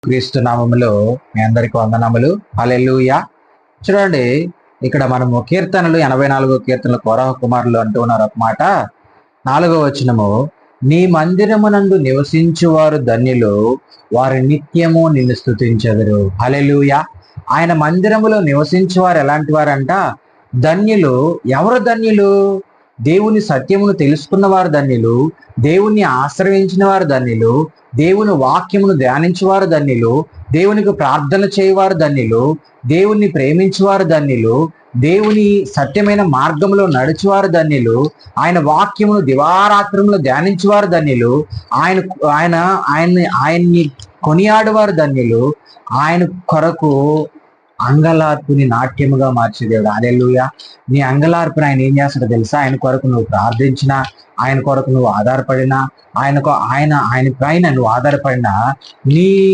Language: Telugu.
క్రీస్తు నామములో మీ అందరికి వందనములు. హల్లెలూయా. చూడండి, ఇక్కడ మనము కీర్తనలు 84 కీర్తనలు కోరహ కుమారులు అంటూ ఉన్నారు ఒక మాట. 4వ వచనము, నీ మందిరమునందు నివసించువారు ధన్యులు, వారు నిత్యము నిన్ను స్తుతించెదరు. హల్లెలూయా. ఆయన మందిరములో నివసించువారు ఎలాంటి వారంట? ధన్యులు. ఎవరు ధన్యులు? దేవుని సత్యమును తెలుసుకున్న వారు ధన్యులు, దేవుణ్ణి ఆశ్రయించిన వారు ధన్యులు, దేవుని వాక్యమును ధ్యానించేవారు ధన్యులు, దేవునికి ప్రార్థన చేయవారు ధన్యులు, దేవుణ్ణి ప్రేమించేవారు ధన్యులు, దేవుని సత్యమైన మార్గంలో నడిచేవారు ధన్యులు, ఆయన వాక్యమును దివారాత్రములో ధ్యానించేవారు ధన్యులు, ఆయన ఆయన ఆయన్ని ఆయన్ని కొనియాడువారు ధన్యులు, ఆయన కొరకు అంగలార్పుని నాట్యముగా మార్చే దేవుడు. హల్లెలూయా. నీ అంగలార్పుని ఆయన ఏం చేస్తాడో తెలుసా? ఆయన కొరకు నువ్వు ప్రార్థించినా, ఆయన కొరకు నువ్వు ఆధారపడినా, ఆయన పైన నువ్వు ఆధారపడినా, నీ